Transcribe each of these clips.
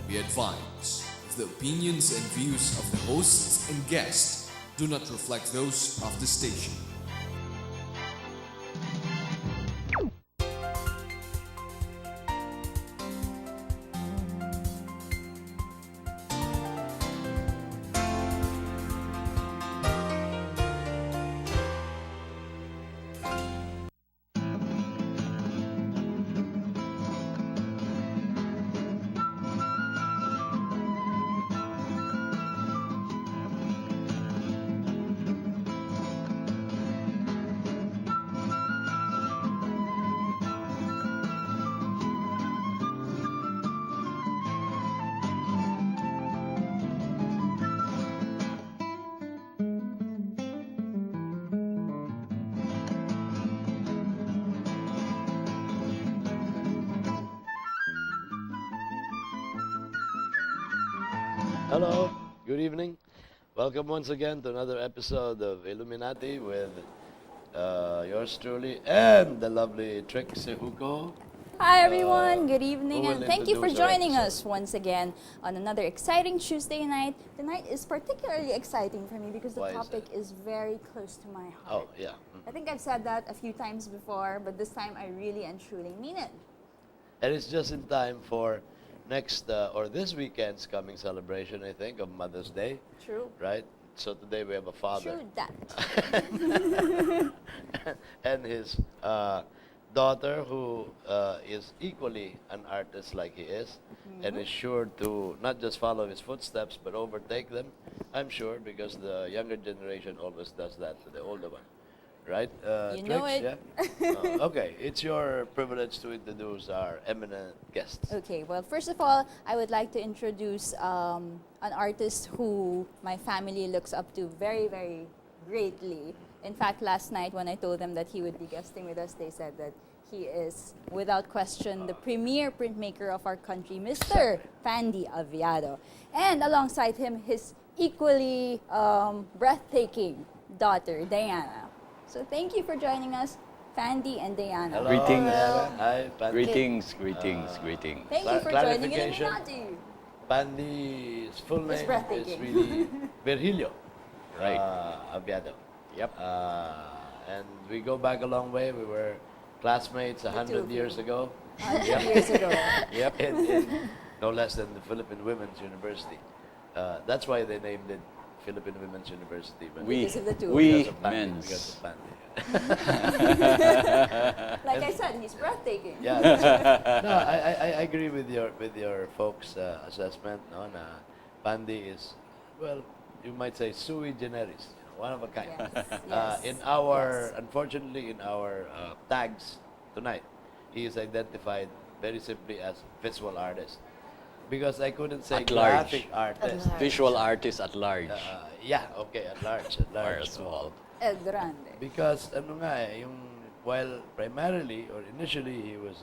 Be advised, the opinions and views of the hosts and guests do not reflect those of the station. Hello, good evening. Welcome once again to another episode of Illuminati with yours truly and the lovely Trixie Hugo. Hi everyone, good evening, who and will thank you for introduce our joining episode? us once again on another exciting Tuesday night. The night is particularly exciting for me because the Why is topic that? is very close to my Oh, heart. yeah. I think I've said that a few times before, but this time I really and truly mean it. And it's just in time for next or this weekend's coming celebration, I think, of Mother's Day, True. right? So today we have a father True that. and his daughter, who is equally an artist like he is, and is sure to not just follow his footsteps but overtake them. I'm sure, because the younger generation always does that to the older one, right? You know Trix, it. Yeah? Okay, it's your privilege to introduce our eminent guests. Okay, well, first of all, I would like to introduce an artist who my family looks up to very, very greatly. In fact, last night when I told them that he would be guesting with us, they said that he is, without question, the premier printmaker of our country, Mr. Fandy Aviado. And alongside him, his equally breathtaking daughter, Diana. So thank you for joining us, Fandy and Diana. Hello, Greetings. Diana. Hi, Pandy. Greetings. Thank you for joining Clarification. Illuminati. Pandy's full name is breathtaking. really Virgilio Right. Aviado. Yep. And we go back a long way. We were classmates two 100 of years you. ago. 100 years ago. Yep. In no less than the Philippine Women's University. That's why they named it Philippine Women's University. But We, Because of the two. we because of Pandy, men's. because of Pandy. Like I said, he's breathtaking. Yeah, that's right. No, I agree with your folks' assessment. No, na Pandy is, well, you might say sui generis, one of a kind. Yes. In our, unfortunately, in our tags tonight, he is identified very simply as visual artist, because I couldn't say At large. graphic artist. large. Visual artist at large. Yeah, okay, at large, at Or large. small. El Grande. Because ano nga eh, while primarily or initially he was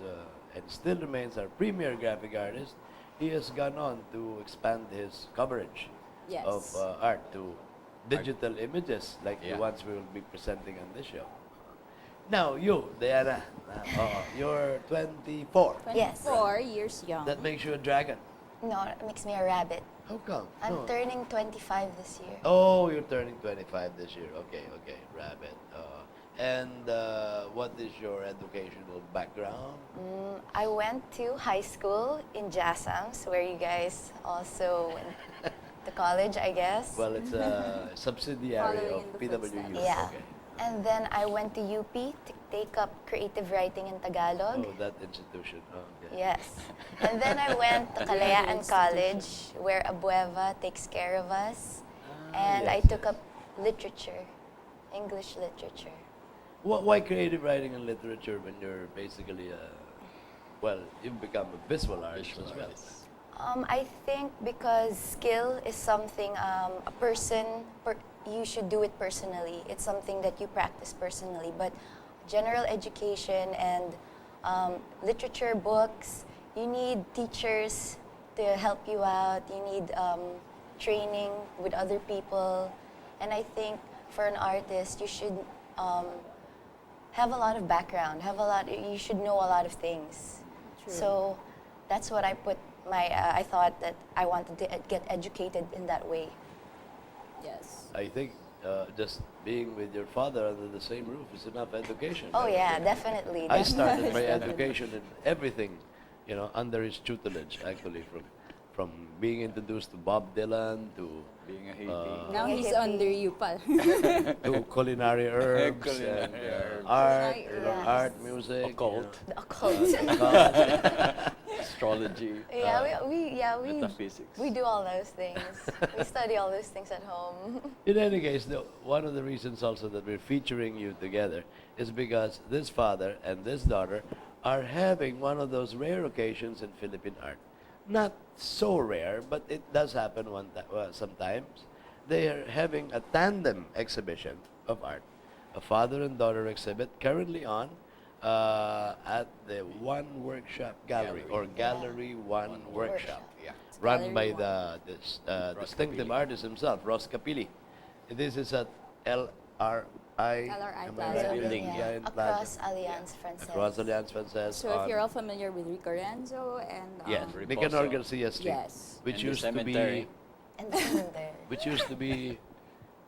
and still remains our premier graphic artist, he has gone on to expand his coverage Yes. of art to digital images like the Yeah. ones we will be presenting on this show. Now you, Diana, you're 24. 24 Yes. years young. That makes you a dragon. No, it makes me a rabbit. How come? I'm No. turning 25 this year. Oh, you're turning 25 this year. Okay, rabbit. And what is your educational background? I went to high school in Jasams, where you guys also went to college, I guess. Well, it's a subsidiary Following of in the PWU. footsteps. Yeah. Okay. And then I went to UP to take up creative writing in Tagalog. Oh, that institution. Oh, okay. Yes. And then I went to Kalayaan College, where Abueva takes care of us. And I yes, took up literature, English literature. Why creative writing and literature when you're basically well, you've become a visual artist Visual as well. artist. I think because skill is something a person, you should do it personally. It's something that you practice personally. But general education and literature books, you need teachers to help you out. You need training with other people. And I think for an artist, you should have a lot of background, you should know a lot of things. True. So that's what I put I thought that I wanted to get educated in that way. Yes. I think just being with your father under the same roof is enough education. Oh right? yeah, definitely. I started my Definitely. education in everything, under his tutelage, actually, from being introduced to Bob Dylan to Being a hippie. Now Being a he's hippie. under you, pal. to culinary herbs Culinary and herbs. art, Yes. art, music, Occult. The occult. Astrology. we Metaphysics. we do all those things. We study all those things at home. In any case, one of the reasons also that we're featuring you together is because this father and this daughter are having one of those rare occasions in Philippine art. Not so rare, but it does happen sometimes. They are having a tandem exhibition of art, a father and daughter exhibit currently on at the One Workshop Gallery, or Gallery One Workshop, Yeah. run by Gallery the Ross distinctive Capilli. artist himself, Ross Capilli. This is at LRI LRI am I Plaza. right? Building, Yeah, in Across Plaza. Alliance Francaise. Across Alliance Francaise. So if you're all familiar with Rico Renzo and Yes, Riposo. Nicanor Garcia Street, yes, which And the used to cemetery. be, And the cemetery. which used to be,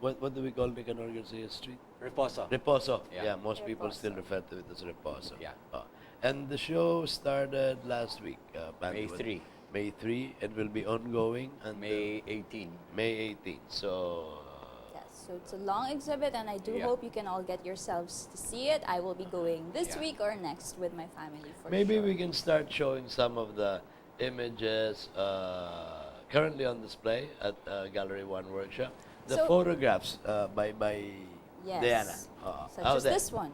what do we call Nicanor Garcia Street? Reposo. Reposo. Yeah. Yeah, most people Reposo. still refer to it as Reposo. Yeah. And the show started last week. May Bandy, 3. May 3, and will be ongoing until May 18. May 18. So, yes. So it's a long exhibit, and I do Yeah. hope you can all get yourselves to see it. I will be going this Yeah. week or next with my family for maybe sure. we can start showing some of the images currently on display at Gallery One Workshop. The So- photographs by Yes. Diana. Such Out as there. this one.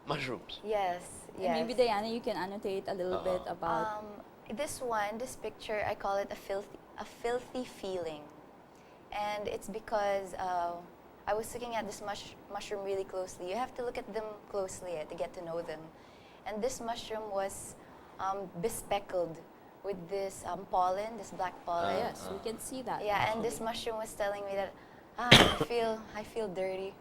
Mushrooms. Yes. And Yes. maybe Diana, you can annotate a little bit about. This one, this picture, I call it a filthy feeling, and it's because I was looking at this mushroom really closely. You have to look at them closely to get to know them, and this mushroom was bespeckled with this pollen, this black pollen. Yes, we can see that. Yeah, and this mushroom was telling me that I feel dirty.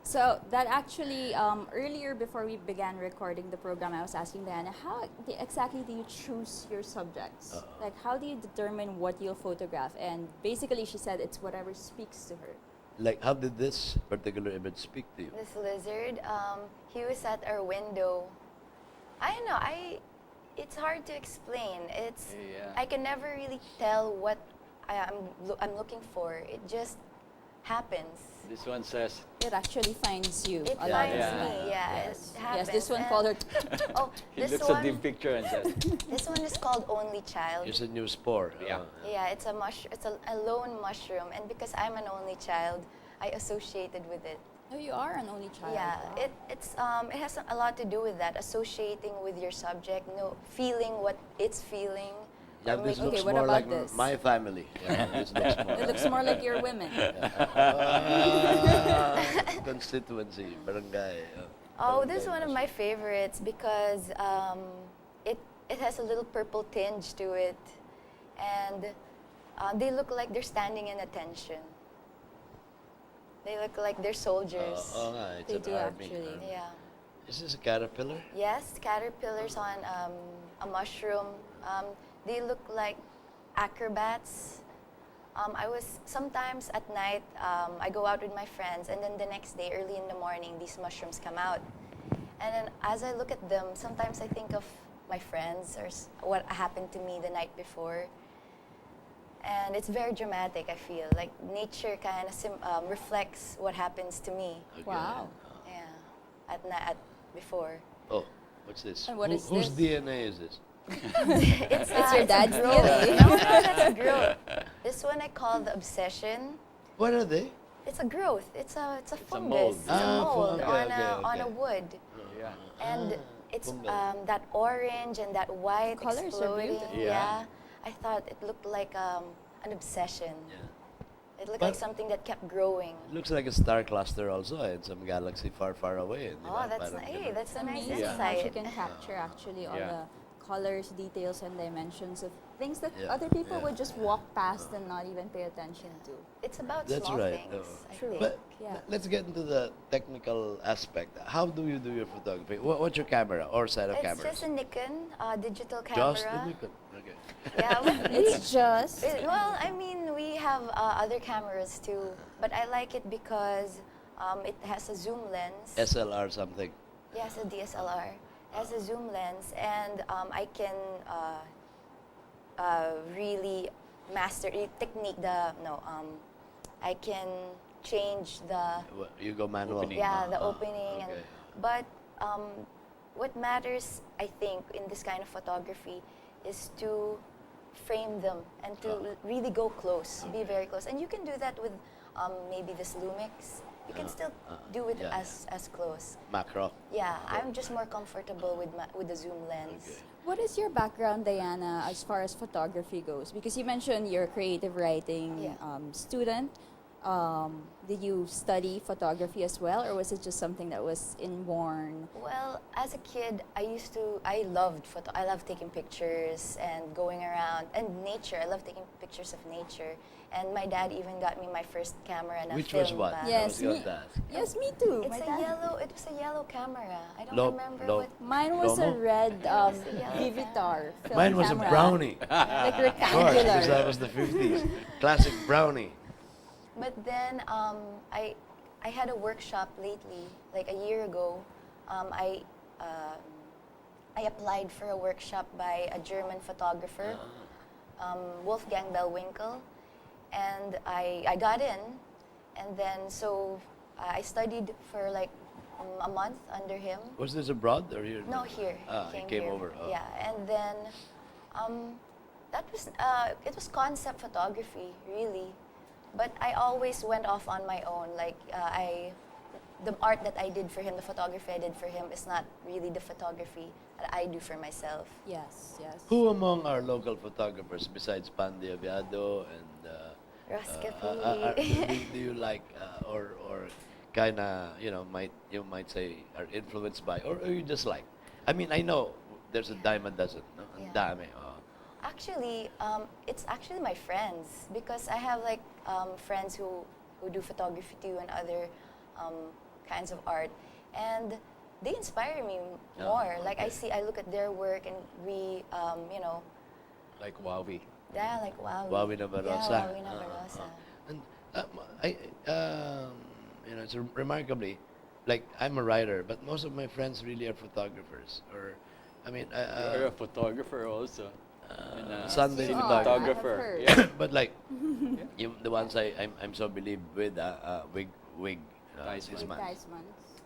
So that actually, earlier before we began recording the program, I was asking Diana, how exactly do you choose your subjects? Like, how do you determine what you'll photograph? And basically, she said it's whatever speaks to her. Like, how did this particular image speak to you? This lizard, he was at our window. I don't know. It's hard to explain. Yeah. I can never really tell what I'm looking for. It just happens. This one says, It actually finds you. It a lot finds of yeah. the time. me. Yeah, Yes. it happens. Yes, this one And- called her. Oh, he this looks one. at the picture and says, This one is called Only Child. It's a new spore. Yeah. Yeah, it's a lone mushroom, and because I'm an only child, I associated with it. Oh, you are an only child. Yeah, Wow. it has a lot to do with that, associating with your subject, feeling what it's feeling. Yeah, or this make- Okay, looks what more about like this? my family. Yeah, this looks more. It looks more like your women. Constituency, barangay. Oh, barangay this is one of my favorites because it has a little purple tinge to it, and they look like they're standing in attention. They look like they're soldiers. Oh, nga, it's They an do army. actually. Yeah. Is this a caterpillar? Yes, caterpillars on a mushroom. They look like acrobats. I was sometimes at night. I go out with my friends, and then the next day, early in the morning, these mushrooms come out. And then as I look at them, sometimes I think of my friends or what happened to me the night before. And it's very dramatic. I feel like nature kind of reflects what happens to me. Okay. Wow. Yeah, at before. Oh, what's this? And what is Whose this? DNA is this? It's your dad's a growth. DNA. No, that's a growth. This one I call the obsession. What are they? It's a growth. It's a a fungus. mold. It's a mold Okay, on a okay. wood, yeah. and it's fungal. that orange and that white The colors are exploding. beautiful. Yeah. I thought it looked like an obsession. Yeah. It looked But- like something that kept growing. Looks like a star cluster also in some galaxy far, far away. di Oh, ba? that's Parang hey, ganun. that's a nice Amazing how she insight. can capture actually all Yeah. the colors, details, and dimensions of things that Yeah, other people yeah, would just walk past and not even pay attention to. It's about That's small right, things, I True. think. But Yeah. let's get into the technical aspect. How do you do your photography? What's your camera or set of It's cameras? just a Nikon digital camera. Just the Nikon. Okay. Yeah, but It's just. well, I mean, we have other cameras too, but I like it because it has a zoom lens. SLR something. Yes, a DSLR. It has a zoom lens, and I can really master the technique. I can change the You go manual. opening, okay. but what matters, I think, in this kind of photography is to frame them and to really go close, be very close. And you can do that with maybe this Lumix. You can still do it yeah, as close. Macro. Yeah, I'm just more comfortable with the zoom lens. Okay. What is your background, Diana, as far as photography goes? Because you mentioned you're a creative writing Yeah. student. Did you study photography as well, or was it just something that was inborn? Well, as a kid, I loved I love taking pictures and going around, and nature. I love taking pictures of nature. And my dad even got me my first camera and a Which film was what? bag. Yes, I was going me- to ask. Yes, me too. It My was dad- a yellow camera. I don't Low- remember low. what. Mine was a Lomo? red was a yellow Vivitar film Mine was camera. a brownie. Like Of course, because rectangular. that was the 50s. Classic brownie. But then I had a workshop lately, like a year ago. I applied for a workshop by a German photographer, Wolfgang Bellwinkel, and I got in, and then so I studied for like a month under him. Was this abroad or here? No, here. He came here. over. Oh. Yeah, and then that was it was concept photography really, but I always went off on my own. Like the art that I did for him, the photography I did for him is not really the photography that I do for myself. Yes, yes. Who among our local photographers, besides Pandy Aviado and Rascapi. do you like or kind of you might say are influenced by or you just like? I mean, I know there's a dime a dozen, no? Ang Yeah. dami. Actually, it's actually my friends because I have like friends who do photography too and other kinds of art, and they inspire me Oh, more. Like okay. I look at their work and we, Like Wowie. yeah, like wow. Wawi Nabarosa. Yeah, Wawi Nabarosa. And it's remarkably, like I'm a writer, but most of my friends really are photographers. Or, I mean, You're a photographer also. And, Sunday You are, photographer. I have heard. Yeah. But like, the ones I'm so believed with, Wig, Theismann. Theismann,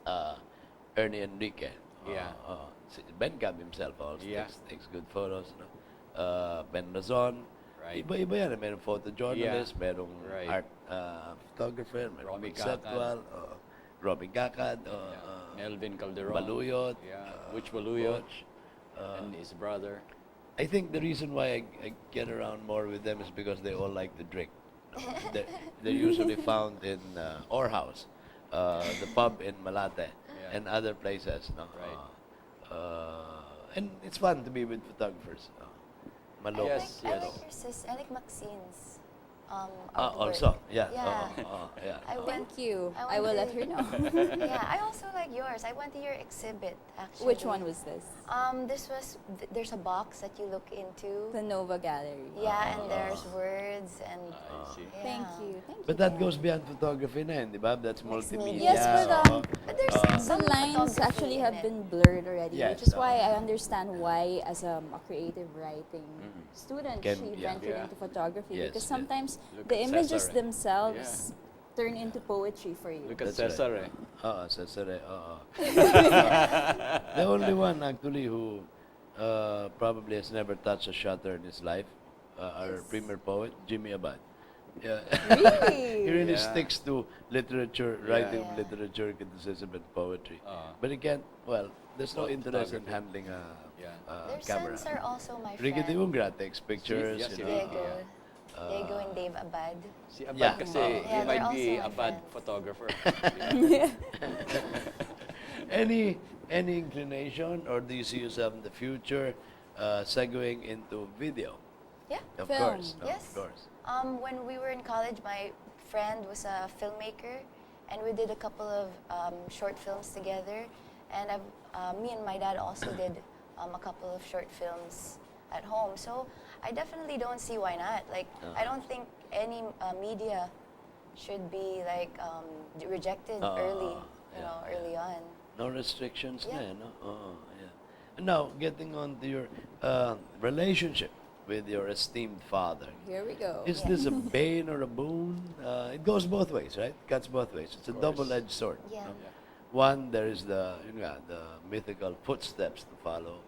Advertisements. Ernie Enrique. Yeah. Ben Gab himself also Yeah. takes good photos. Ben Razon. Right. Iba yan. Merong photojournalist, merong Right. art photographer, merong Robbie conceptual, Robin Gakad, Melvin Calderon. Baluyot. Yeah. Which Baluyot. Coach. And his brother. I think the reason why I get around more with them is because they all like to drink. They're usually found in our house, the pub in Malate, Yeah. and other places. No? Right. And it's fun to be with photographers. Malo. Yes, I yes. like your sis. I like Maxine's. Also, yeah. Yeah. Yeah. I went. Thank you. I I will went let her know. Yeah, I also like yours. I went to your exhibit actually. Which one was this? There's a box that you look into. The Nova Gallery. Yeah, and there's words and. I see. yeah. Thank you. Thank you. But that Diana. goes beyond photography na yun, di ba? That's multimedia. Yes, but But there's the some lines photography actually in have it. been blurred already, Yes, which is why I understand why, as a creative writing student, Can- she yeah. ventured Yeah. into photography Yes, because yes. sometimes Look the at images Cesare. themselves turn into poetry for you. Look at That's Cesar. right. Cesare. The only one actually who probably has never touched a shutter in his life, our premier poet, Jimmy Abad. Yeah. Really? He really Yeah. sticks to literature, Yeah. writing Yeah. literature, criticism, and poetry. Uh, But he can't, there's no Well, interest in photography. handling a, Yeah. Their camera. sons are also my Ricky friends. de Ungra takes pictures. Yes, you he know, did. Diego and Dave Abad. Si Abad Yeah. kasi, Yeah, he they're might also be my a bad friends. photographer. any inclination, or do you see yourself in the future segueing into video. Yeah. Of Film. course. Yes. Of course. When we were in college, my friend was a filmmaker, and we did a couple of short films together. And me and my dad also did a couple of short films at home. So I definitely don't see why not. Like, I don't think any media should be like rejected early, early on. No restrictions Yeah. na, no? Yeah. And now, getting on to your relationship with your esteemed father. Here we go. Is this a bane or a boon? It goes both ways, right? Cuts both ways. It's a double-edged sword. Yeah. no? One, there is the mythical footsteps to follow.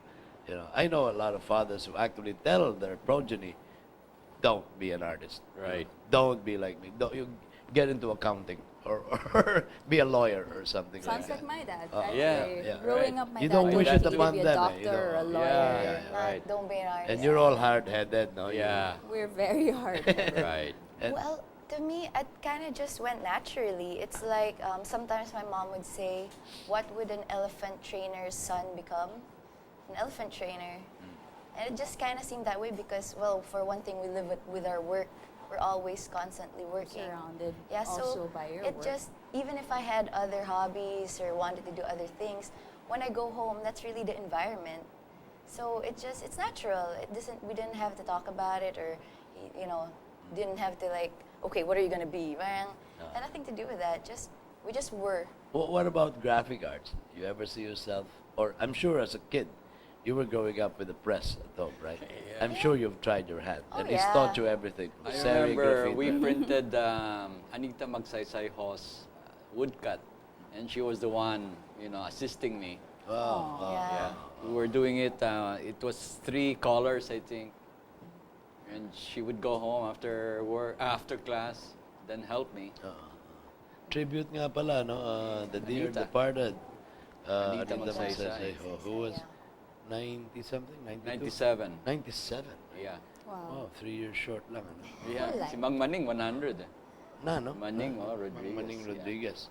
I know a lot of fathers who actually tell their progeny, "Don't be an artist. Right. Don't be like me. Don't you get into accounting or be a lawyer or something Sounds like like that." my dad. Yeah, actually. yeah, Growing right. up, my You dad don't told wish me it to upon be a them, eh, doctor you know. or a lawyer. Yeah. Not, Right. Don't be an artist. And you're all hard-headed, no? Yeah. We're very hard. Right. And- Well, to me, it kind of just went naturally. It's like sometimes my mom would say, "What would an elephant trainer's son become?" An elephant trainer. And it just kind of seemed that way because, well, for one thing, we live with our work. We're always constantly working. Surrounded Yeah, so also by your it work. just, even if I had other hobbies or wanted to do other things, when I go home, that's really the environment. So it's natural. We didn't have to talk about it or, didn't have to like, okay, what are you gonna be? Had nothing to do with that. We just were. What about graphic arts? You ever see yourself, or I'm sure as a kid, you were growing up with a press at home, right? I'm sure you've tried your hand, Oh, and he's yeah. taught you everything. I Serigraphy, remember we printed Anita Magsaysay Ho's woodcut, and she was the one, assisting me. Wow. Yeah. We were doing it. It was 3 colors, I think. And she would go home after work, after class, then help me. Tribute nga pala, no? The dear Anita. departed. Anita Anita Magsaysay. Magsaysay, who was 90-something, 92? 97. 97. Yeah. Oh, Wow. 3 years short lang, ano? Yeah. Wala. Si Mang Maning, 100. Na, no? Maning, Ah, Rodriguez. Maning yeah. Rodriguez.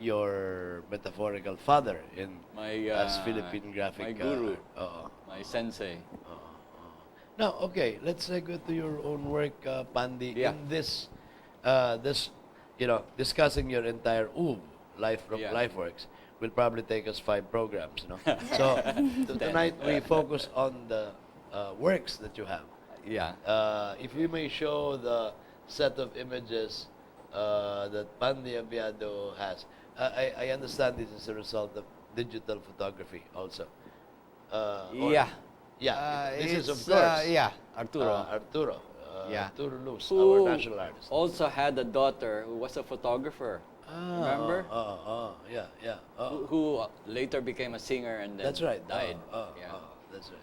Your metaphorical father in My, as Philippine graphic. my guru. Oo. My sensei. Now, okay, let's go to your own work, Pandi. Yeah. In this, discussing your entire Yeah. LifeWorks will probably take us 5 programs, no? So tonight we focus on the works that you have. Yeah. If you may show the set of images that Pandi Abiado has. I understand this is a result of digital photography also. Yeah. Yeah, this is of It's, course. yeah, Arturo. Arturo. Yeah. Arturo Luz, Who our national artist. also had a daughter who was a photographer. Remember? Yeah. Who later became a singer and then That's right. died. Yeah. That's right.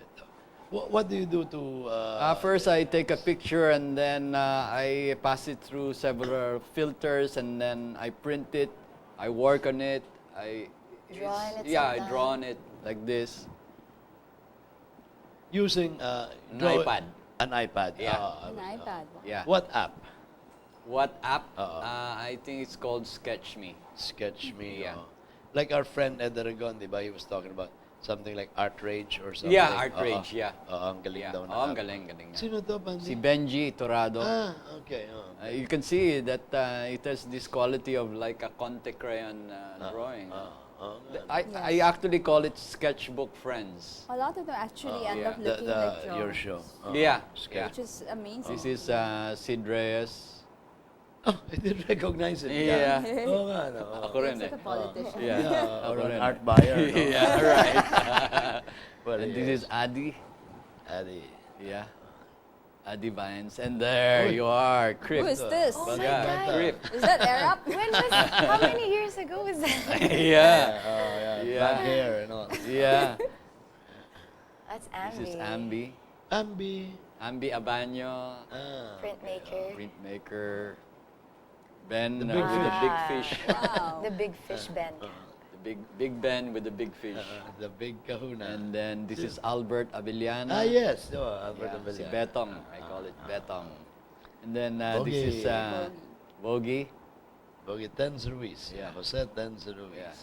What do you do to? First, I take a picture and then I pass it through several filters and then I print it. I work on it. Draw on it Yeah, I sometime. draw on it like this. using An iPad. An iPad. Yeah. An iPad. Yeah. What app? What app? Oo. I think it's called Sketch Me. Sketch Me. Yeah. Like our friend Ed Aragon, di ba? He was talking about something like Art Rage or something. Yeah, Art Rage, yeah. Ang galing Yeah. daw na Oh, ang app. galing, galing. Sino to, Pandi? Si Benji Torado. Okay. You can see that it has this quality of like a Conte crayon drawing. I actually call it sketchbook friends. A lot of them actually end yeah. up looking like drawings. Your show. Yeah, Sketch. Which is amazing. This is Sid Reyes. Oh, I didn't recognize it. Yeah. Oo nga, no. Ako rin Looks like eh. a politician. Yeah, or Ako an rin art eh. buyer. No? Yeah, right. Well, And this is Adi. Adi. Yeah. Adi Vines. And there you are, Crip. Who is this? Oh my Yeah, God. Crip. Is that Arab? How many years ago was that? Yeah. Yeah. Yeah. Black hair and all. Yeah. That's This is Ambi. Ambi. Ambi. Ambi Abanyo. Printmaker. Printmaker. Ben The with big the fish. big fish. Wow. The Big Fish Band. The big Ben with the big fish. The big kahuna. And then this is Albert Avellana. Yes. Albert Yeah, si Avellana. Betong, I call it Betong. And then Bogey. this is Bogey. Bogey Tenz Ruiz. Yeah. Jose Tenz Ruiz. Yeah.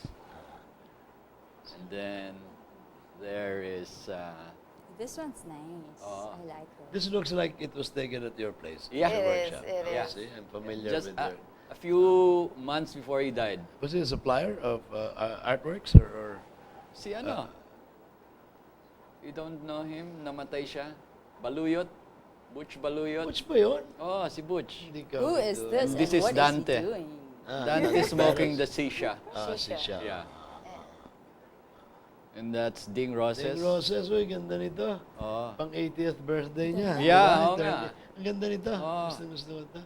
And then there is This one's nice. Oh. I like it. This looks like it was taken at your place. Yeah. Your It is, workshop. it Oh, is. See, I'm familiar Just with your... a few months before he died. Was he a supplier of artworks or? Si ano? You don't know him? Namatay siya? Baluyot? Butch Baluyot? Which ba yun? Oh, si Butch. Hindi ka Who is dito. this? This and is what Dante. is he doing? Dante smoking the shisha. Si siya. Yeah. And that's Ding Roses. Ding Roses, uy, ganda nito. Oh. Pang 80th birthday niya. Yeah, Diba? oo nga. Ang ganda nito. Oo. Gusto ko ito.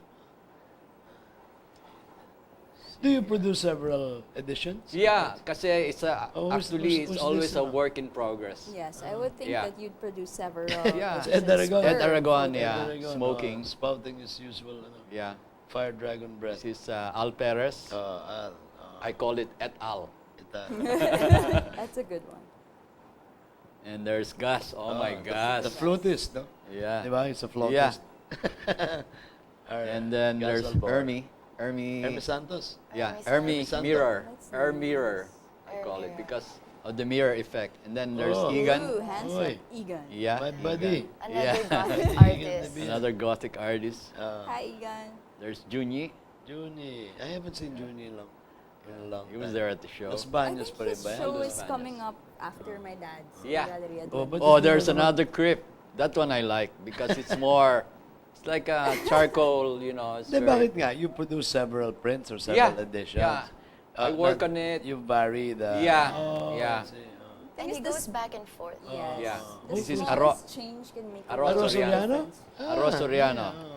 Do you produce several editions? Yeah, kasi it's Oh, actually who's it's always this a now? work in progress. Yes, I would think Yeah. that you'd produce several. Yeah. It's Ed Aragon. Ed Aragon, Ed yeah. Aragon, Smoking. spouting his usual Yeah. fire dragon breath. This is Al Perez. I call it et al. That's a good one. And there's Gus. Oh my gosh. The flutist, no? Yeah. Diba? He's a flautist. Alright. And then Gus there's Albor. Ermi. Hermes Santos. Yeah, Hermes Ermi Santos. mirror. That's Mirror. nice. I call it Mirror. because of the mirror effect. And then there's Oh. Egan. Ooh, handsome Oy. Egan. Yeah. My buddy. Another Yeah. Gothic Egan artist. the Another gothic artist. Hi, Egan. There's Junyi. Junie. I haven't seen Junie in a long He was time. there at the show. Los I Baños think pa rin his ba yan? show Los is Baños. coming up after my dad's. Yeah. Galleria Oh, Duarte. but Oh, did you there's know- another crypt. That one I like because it's more, it's like a charcoal, you know. It's Then very- bakit nga? You produce several prints or several Yeah, editions. yeah. I work not- on it. You vary the... Yeah, Oh, yeah. I see. And he Is goes this- back and forth. Yes. Yeah. The This is smallest change can make a Aro lot of Soriano. difference. Aro Soriano. Yeah,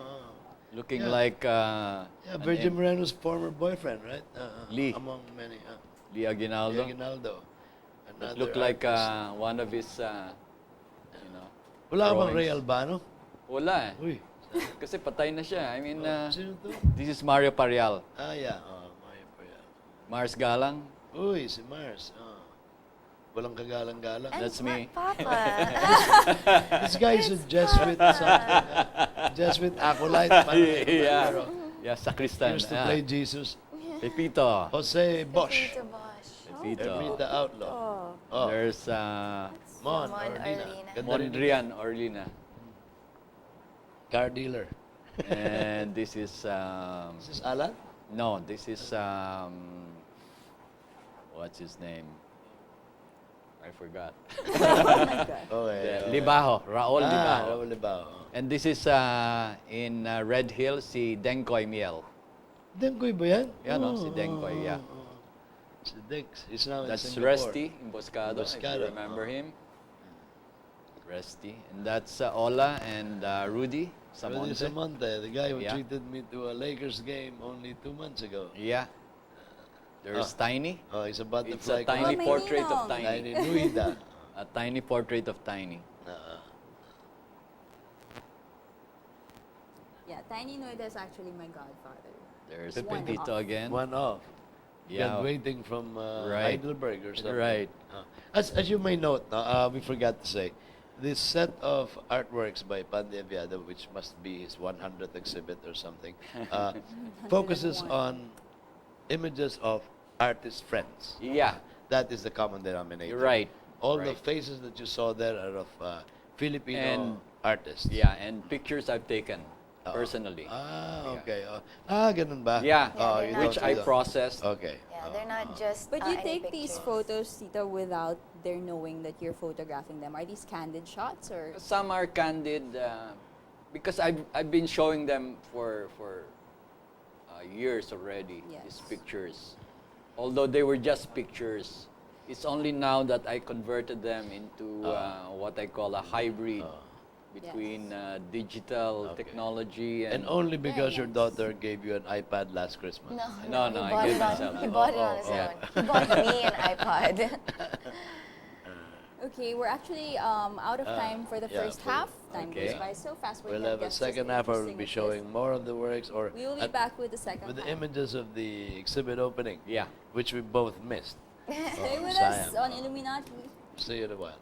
Looking Yeah. like yeah, Virgin Moreno's former boyfriend, right? Lee. Among many. Lee Aguinaldo. Aguinaldo. That Another look like artist. one of his, you know. Wala ka bang drawings. Ray Albano? Wala eh. Uy. Kasi patay na siya. I mean, Sino to? this is Mario Parial. Yeah. Maya pa yan. Mars Galang. Uy, si Mars. Walang kagalang-galang. And That's me. Papa. This guy is a Jesuit something. Jesuit acolyte. Parang Yeah. pero Yeah, sacristan. used to Ah. play Jesus. Pepito. Jose Bosch. Tito Bosch. Pepito. Ermita Outlaw. Oh, Oh, There's Mon, Mon Orlina. Orlina. Ganda rin ito. Mondrian Orlina. Car dealer. And this is, Is this Alan? no, this is, what's his name? I forgot. Okay. Libaho, Raul Libaho. Raul Libaho. And this is in Red Hill, si Dengkoy Miel. Dengkoy ba yan? Yan, no? Si Dengkoy, yeah. Si Dex. He's now in That's Singapore. Rusty Emboscado, if Emboscado, you remember him. Rusty. And that's Ola and Rudy Rudy Samonte. Samonte, the guy who Yeah. treated me to a Lakers game only 2 months ago. Yeah. There's Tiny. Oh, he's a It's butterfly. a tiny may portrait of ninong. Tiny. Tiny Nuida. A tiny portrait of Tiny. yeah. Tiny Noida is actually my godfather. There's One Pepito off. again. One off. Yeah. Graduating from Right. Heidelberg or something. Right. As you may note, we forgot to say, this set of artworks by Pandya Viada, which must be his 100th exhibit or something, focuses 101. on images of artist friends. Yeah. That is the common denominator. You're right. All the Right. faces that you saw there are of Filipino And- artists. Yeah, and pictures I've taken Oo. personally. Okay. Ganun ba? Yeah, Oh, Yeah, you they're which don't I do that. processed. Okay. Yeah, they're not just But you any take these pictures. photos, Tita, without their knowing that you're photographing them. Are these candid shots or? Some are candid because I've been showing them for years already. Yes. These pictures, although they were just pictures, it's only now that I converted them into what I call a hybrid between digital Okay. technology And and. only because your nice. daughter gave you an iPad last Christmas. No, he I bought gave it on- myself. He bought it on his own. He bought me an iPod. Okay, we're actually out of time for the yeah, first for- half. Time okay. goes by so fast. We'll have a second half where we'll be showing more of the works or We will be at- back with the second with the half. images of the exhibit opening, Yeah. which we both missed. Stay with sayang. us on Illuminati. See you in a while.